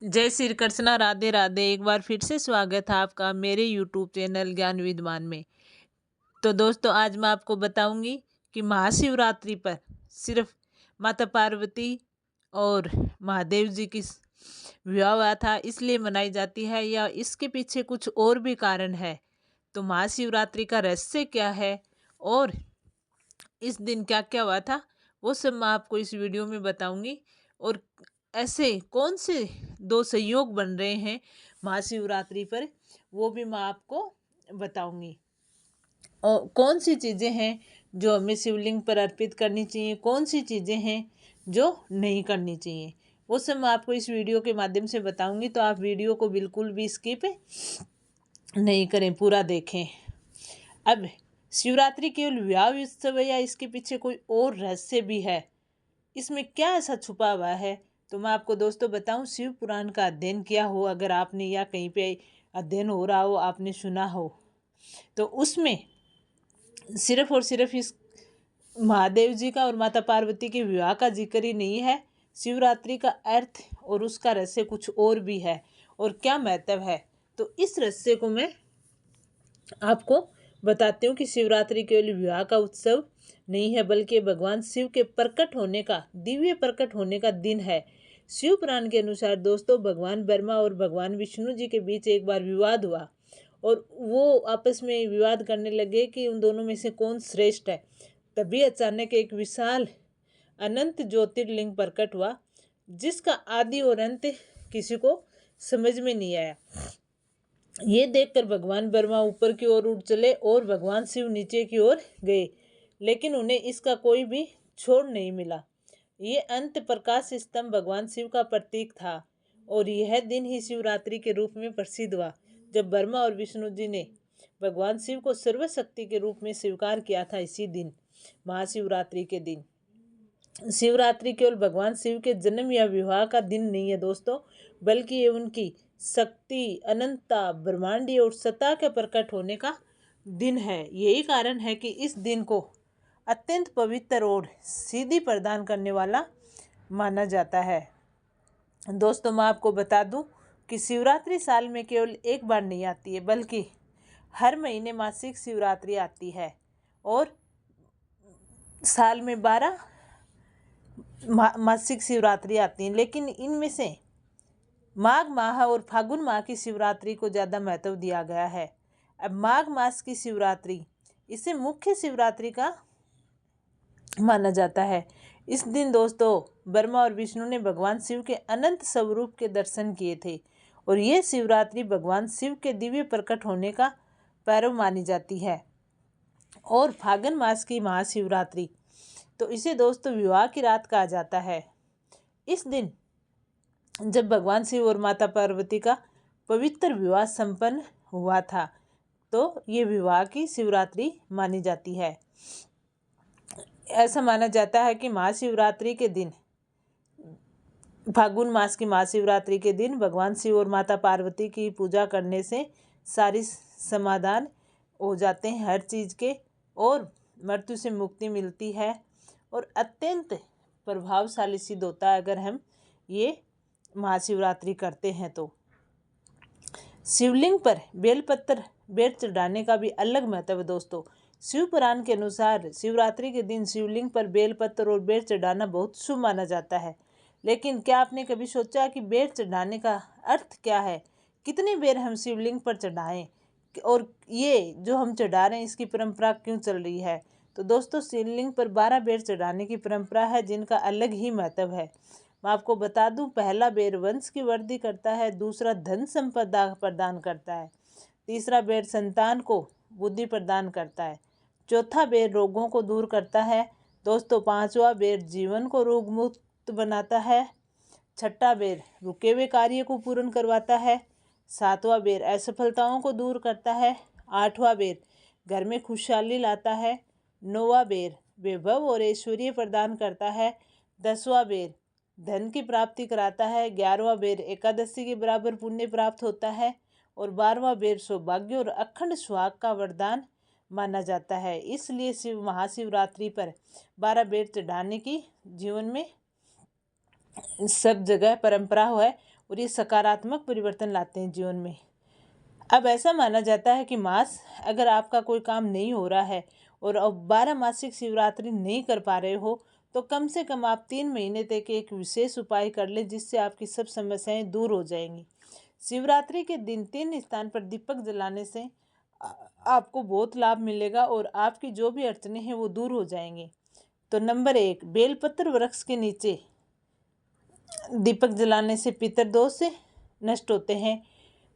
जय श्री कृष्णा, राधे राधे। एक बार फिर से स्वागत है आपका मेरे यूट्यूब चैनल ज्ञान विद्वान में। तो दोस्तों, आज मैं आपको बताऊंगी कि महाशिवरात्रि पर सिर्फ माता पार्वती और महादेव जी की विवाह हुआ था इसलिए मनाई जाती है, या इसके पीछे कुछ और भी कारण है। तो महाशिवरात्रि का रहस्य क्या है और इस दिन क्या क्या हुआ था, वो सब मैं आपको इस वीडियो में बताऊंगी। और ऐसे कौन से दो संयोग बन रहे हैं महाशिवरात्रि पर, वो भी मैं आपको बताऊंगी। और कौन सी चीज़ें हैं जो हमें शिवलिंग पर अर्पित करनी चाहिए, कौन सी चीज़ें हैं जो नहीं करनी चाहिए, वो सब मैं आपको इस वीडियो के माध्यम से बताऊंगी। तो आप वीडियो को बिल्कुल भी स्किप नहीं करें, पूरा देखें। अब शिवरात्रि केवल विवाह उत्सव है या इसके पीछे कोई और रहस्य भी है, इसमें क्या ऐसा छुपा हुआ है, तो मैं आपको दोस्तों बताऊं। शिव पुराण का अध्ययन किया हो अगर आपने, या कहीं पे अध्ययन हो रहा हो, आपने सुना हो, तो उसमें सिर्फ और सिर्फ इस महादेव जी का और माता पार्वती के विवाह का जिक्र ही नहीं है। शिवरात्रि का अर्थ और उसका रहस्य कुछ और भी है, और क्या महत्व है, तो इस रहस्य को मैं आपको बताती हूँ कि शिवरात्रि केवल विवाह का उत्सव नहीं है, बल्कि भगवान शिव के प्रकट होने का, दिव्य प्रकट होने का दिन है। शिव पुराण के अनुसार दोस्तों, भगवान ब्रह्मा और भगवान विष्णु जी के बीच एक बार विवाद हुआ, और वो आपस में विवाद करने लगे कि उन दोनों में से कौन श्रेष्ठ है। तभी अचानक एक विशाल अनंत ज्योतिर्लिंग प्रकट हुआ, जिसका आदि और अंत किसी को समझ में नहीं आया। ये देखकर भगवान ब्रह्मा ऊपर की ओर उठ चले और भगवान शिव नीचे की ओर गए, लेकिन उन्हें इसका कोई भी छोर नहीं मिला। ये अंत प्रकाश स्तंभ भगवान शिव का प्रतीक था, और यह दिन ही शिवरात्रि के रूप में प्रसिद्ध हुआ, जब ब्रह्मा और विष्णु जी ने भगवान शिव को सर्वशक्ति के रूप में स्वीकार किया था। इसी दिन, महाशिवरात्रि के दिन, शिवरात्रि केवल भगवान शिव के जन्म या विवाह का दिन नहीं है दोस्तों, बल्कि ये उनकी शक्ति, अनंतता, ब्रह्मांडीय और सत्ता के प्रकट होने का दिन है। यही कारण है कि इस दिन को अत्यंत पवित्र और सिद्धि प्रदान करने वाला माना जाता है। दोस्तों, मैं आपको बता दूं कि शिवरात्रि साल में केवल एक बार नहीं आती है, बल्कि हर महीने मासिक शिवरात्रि आती है, और साल में 12 मासिक शिवरात्रि आती हैं। लेकिन इनमें से माघ माह और फागुन माह की शिवरात्रि को ज़्यादा महत्व दिया गया है। अब माघ मास की शिवरात्रि, इसे मुख्य शिवरात्रि का माना जाता है। इस दिन दोस्तों, ब्रह्मा और विष्णु ने भगवान शिव के अनंत स्वरूप के दर्शन किए थे, और ये शिवरात्रि भगवान शिव के दिव्य प्रकट होने का पर्व मानी जाती है। और फागुन मास की महाशिवरात्रि, तो इसे दोस्तों विवाह की रात कहा जाता है। इस दिन जब भगवान शिव और माता पार्वती का पवित्र विवाह संपन्न हुआ था, तो ये विवाह की शिवरात्रि मानी जाती है। ऐसा माना जाता है कि महाशिवरात्रि के दिन, फागुन मास की महाशिवरात्रि के दिन भगवान शिव और माता पार्वती की पूजा करने से सारी समाधान हो जाते हैं हर चीज़ के, और मृत्यु से मुक्ति मिलती है, और अत्यंत प्रभावशाली सिद्ध होता है अगर हम ये महाशिवरात्रि करते हैं तो। शिवलिंग पर बेलपत्र बेर चढ़ाने का भी अलग महत्व है दोस्तों। शिव पुराण के अनुसार शिवरात्रि के दिन शिवलिंग पर बेलपत्र और बेर चढ़ाना बहुत शुभ माना जाता है। लेकिन क्या आपने कभी सोचा कि बेर चढ़ाने का अर्थ क्या है, कितनी बेर हम शिवलिंग पर चढ़ाएं, और ये जो हम चढ़ा रहे हैं इसकी परंपरा क्यों चल रही है। तो दोस्तों, शिवलिंग पर 12 बेर चढ़ाने की परंपरा है, जिनका अलग ही महत्व है। मैं आपको बता दूं, पहला बेर वंश की वृद्धि करता है, दूसरा धन संपदा प्रदान करता है, तीसरा बेर संतान को बुद्धि प्रदान करता है, चौथा बेर रोगों को दूर करता है दोस्तों, पांचवा बेर जीवन को रोग मुक्त बनाता है, छठा बेर रुके हुए कार्य को पूर्ण करवाता है, सातवां बेर असफलताओं को दूर करता है, आठवां बेर घर में खुशहाली लाता है, नौवां बेर वैभव और ऐश्वर्य प्रदान करता है, 10वां बेर धन की प्राप्ति कराता है, 11वां बेर एकादशी के बराबर पुण्य प्राप्त होता है, और 12वां बेर सौभाग्य और अखंड सुहाग का वरदान माना जाता है। इसलिए शिव महाशिवरात्रि पर 12 बेर चढ़ाने की जीवन में सब जगह परंपरा है, और ये सकारात्मक परिवर्तन लाते हैं जीवन में। अब ऐसा माना जाता है कि मास अगर आपका कोई काम नहीं हो रहा है और अब 12 मासिक शिवरात्रि नहीं कर पा रहे हो तो कम से कम आप 3 महीने तक एक विशेष उपाय कर लें, जिससे आपकी सब समस्याएं दूर हो जाएंगी। शिवरात्रि के दिन 3 स्थान पर दीपक जलाने से आपको बहुत लाभ मिलेगा और आपकी जो भी अड़चने हैं वो दूर हो जाएंगी। तो नंबर 1, बेलपत्र वृक्ष के नीचे दीपक जलाने से पितृदोष से नष्ट होते हैं।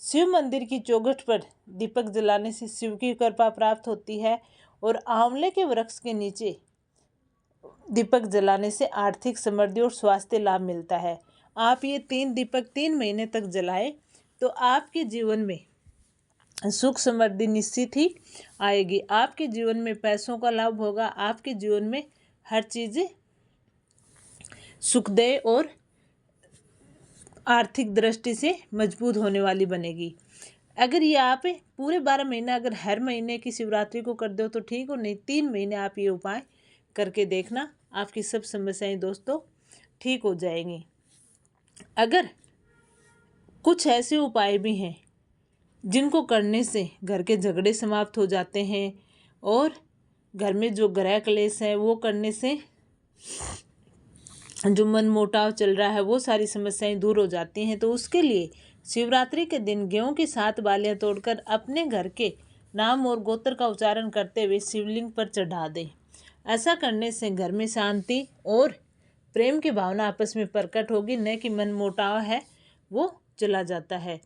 शिव मंदिर की चौखट पर दीपक जलाने से शिव की कृपा प्राप्त होती है और आंवले के वृक्ष के नीचे दीपक जलाने से आर्थिक समृद्धि और स्वास्थ्य लाभ मिलता है। आप ये 3 दीपक 3 महीने तक जलाएं तो आपके जीवन में सुख समृद्धि निश्चित ही आएगी। आपके जीवन में पैसों का लाभ होगा। आपके जीवन में हर चीज़ सुखदेय और आर्थिक दृष्टि से मजबूत होने वाली बनेगी। अगर ये आप पूरे 12 महीना अगर हर महीने की शिवरात्रि को कर दो तो ठीक हो, नहीं 3 महीने आप ये उपाय करके देखना, आपकी सब समस्याएं दोस्तों ठीक हो जाएंगी। अगर कुछ ऐसे उपाय भी हैं जिनको करने से घर के झगड़े समाप्त हो जाते हैं और घर में जो ग्रह क्लेश है वो करने से जो मन मोटाव चल रहा है वो सारी समस्याएं दूर हो जाती हैं, तो उसके लिए शिवरात्रि के दिन गेहूं की 7 बालियां तोड़कर अपने घर के नाम और गोत्र का उच्चारण करते हुए शिवलिंग पर चढ़ा दें। ऐसा करने से घर में शांति और प्रेम की भावना आपस में प्रकट होगी, न कि मन मोटाव है वो चला जाता है।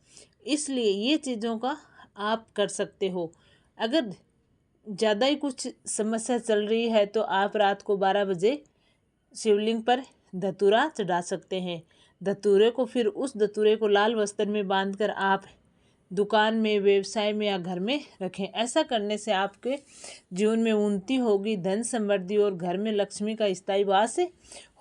इसलिए ये चीज़ों का आप कर सकते हो। अगर ज़्यादा ही कुछ समस्या चल रही है तो आप रात को 12 बजे शिवलिंग पर धतूरा चढ़ा सकते हैं। धतूरे को फिर उस धतूरे को लाल वस्त्र में बांधकर आप दुकान में, व्यवसाय में या घर में रखें। ऐसा करने से आपके जीवन में उन्नति होगी, धन समृद्धि और घर में लक्ष्मी का स्थायी वास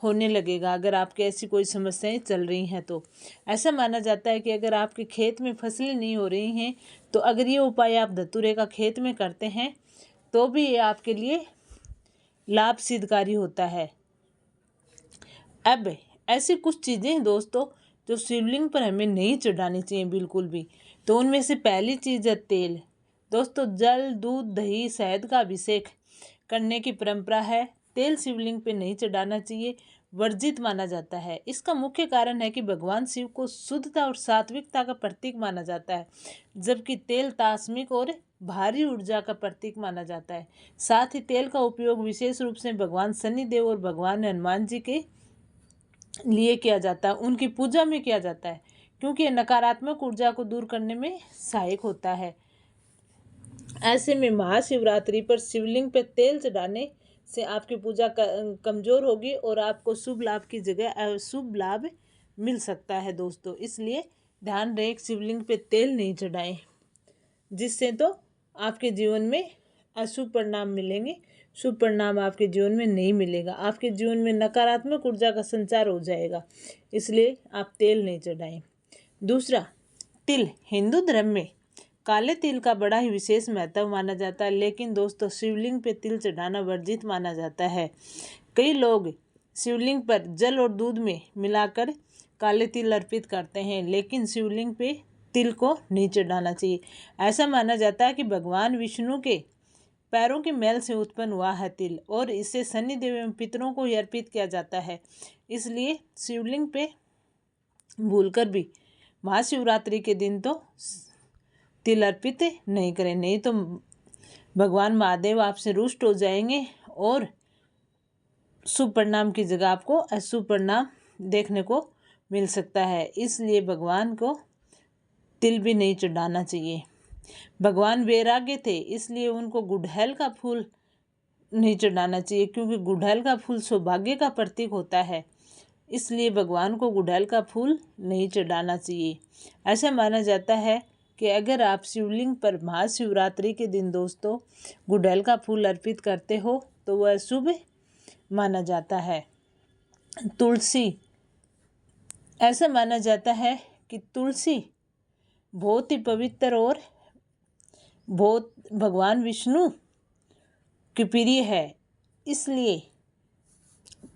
होने लगेगा। अगर आपके ऐसी कोई समस्याएं चल रही हैं तो ऐसा माना जाता है कि अगर आपके खेत में फसलें नहीं हो रही हैं तो अगर ये उपाय आप धतूरे का खेत में करते हैं तो भी ये आपके लिए लाभ सिद्धकारी होता है। अब ऐसी कुछ चीज़ें दोस्तों जो शिवलिंग पर हमें नहीं चढ़ानी चाहिए बिल्कुल भी, तो उनमें से पहली चीज़ है तेल। दोस्तों जल, दूध, दही, शहद का अभिषेक करने की परंपरा है। तेल शिवलिंग पे नहीं चढ़ाना चाहिए, वर्जित माना जाता है। इसका मुख्य कारण है कि भगवान शिव को शुद्धता और सात्विकता का प्रतीक माना जाता है, जबकि तेल तास्मिक और भारी ऊर्जा का प्रतीक माना जाता है। साथ ही तेल का उपयोग विशेष रूप से भगवान शनिदेव और भगवान हनुमान जी के लिए किया जाता है, उनकी पूजा में किया जाता है, क्योंकि ये नकारात्मक ऊर्जा को दूर करने में सहायक होता है। ऐसे में महाशिवरात्रि पर शिवलिंग पर तेल चढ़ाने से आपकी पूजा कमजोर होगी और आपको शुभ लाभ की जगह अशुभ लाभ मिल सकता है दोस्तों। इसलिए ध्यान रहे शिवलिंग पे तेल नहीं चढ़ाएं, जिससे तो आपके जीवन में अशुभ परिणाम मिलेंगे, शुभ परिणाम आपके जीवन में नहीं मिलेगा। आपके जीवन में नकारात्मक ऊर्जा का संचार हो जाएगा, इसलिए आप तेल नहीं चढ़ाएं। दूसरा, तिल। हिंदू धर्म में काले तिल का बड़ा ही विशेष महत्व माना जाता है, लेकिन दोस्तों शिवलिंग पे तिल चढ़ाना वर्जित माना जाता है। कई लोग शिवलिंग पर जल और दूध में मिलाकर काले तिल अर्पित करते हैं, लेकिन शिवलिंग पे तिल को नहीं चढ़ाना चाहिए। ऐसा माना जाता है कि भगवान विष्णु के पैरों के मैल से उत्पन्न हुआ है तिल, और इसे शनिदेव एवं पितरों को ही अर्पित किया जाता है। इसलिए शिवलिंग पे भूलकर भी महाशिवरात्रि के दिन तो तिल अर्पित नहीं करें, नहीं तो भगवान महादेव आपसे रुष्ट हो जाएंगे और शुभ परिणाम की जगह आपको अशुभ परिणाम देखने को मिल सकता है। इसलिए भगवान को तिल भी नहीं चढ़ाना चाहिए। भगवान वैराग्य थे, इसलिए उनको गुड़हल का फूल नहीं चढ़ाना चाहिए, क्योंकि गुड़हल का फूल सौभाग्य का प्रतीक होता है। इसलिए भगवान को गुड़हल का फूल नहीं चढ़ाना चाहिए। ऐसा माना जाता है कि अगर आप शिवलिंग पर महाशिवरात्रि के दिन दोस्तों गुड़हल का फूल अर्पित करते हो तो वह शुभ माना जाता है। तुलसी। ऐसा माना जाता है कि तुलसी बहुत ही पवित्र और बहुत भगवान विष्णु की प्रिय है, इसलिए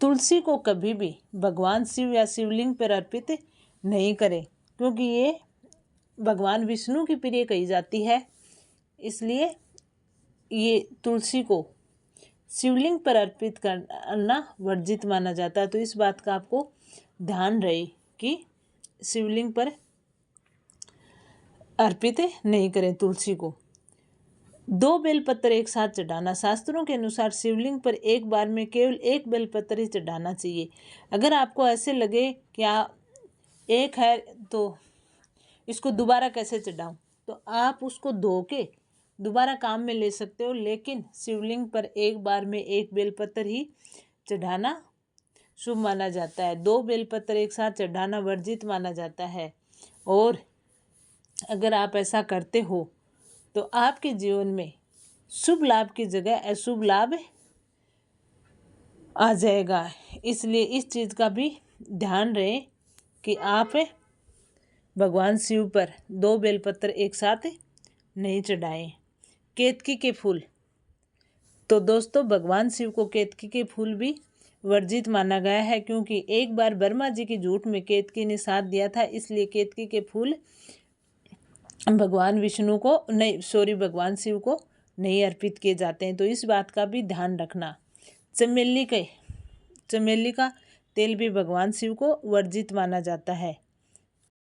तुलसी को कभी भी भगवान शिव या शिवलिंग पर अर्पित नहीं करें। क्योंकि ये भगवान विष्णु की प्रिय कही जाती है, इसलिए ये तुलसी को शिवलिंग पर अर्पित करना वर्जित माना जाता है। तो इस बात का आपको ध्यान रहे कि शिवलिंग पर अर्पित नहीं करें तुलसी को। 2 बेलपत्र एक साथ चढ़ाना। शास्त्रों के अनुसार शिवलिंग पर एक बार में केवल 1 बेलपत्र ही चढ़ाना चाहिए। अगर आपको ऐसे लगे कि एक है तो इसको दोबारा कैसे चढ़ाऊं, तो आप उसको धो के दोबारा काम में ले सकते हो, लेकिन शिवलिंग पर एक बार में 1 बेलपत्र ही चढ़ाना शुभ माना जाता है। 2 बेलपत्र एक साथ चढ़ाना वर्जित माना जाता है। और अगर आप ऐसा करते हो तो आपके जीवन में शुभ लाभ की जगह अशुभ लाभ आ जाएगा। इसलिए इस चीज़ का भी ध्यान रहे कि आप भगवान शिव पर 2 बेलपत्र एक साथ नहीं चढ़ाएं। केतकी के फूल। तो दोस्तों, भगवान शिव को केतकी के फूल भी वर्जित माना गया है, क्योंकि एक बार ब्रह्मा जी की झूठ में केतकी ने साथ दिया था, इसलिए केतकी के फूल भगवान शिव को नहीं अर्पित किए जाते हैं। तो इस बात का भी ध्यान रखना। चमेली का तेल भी भगवान शिव को वर्जित माना जाता है।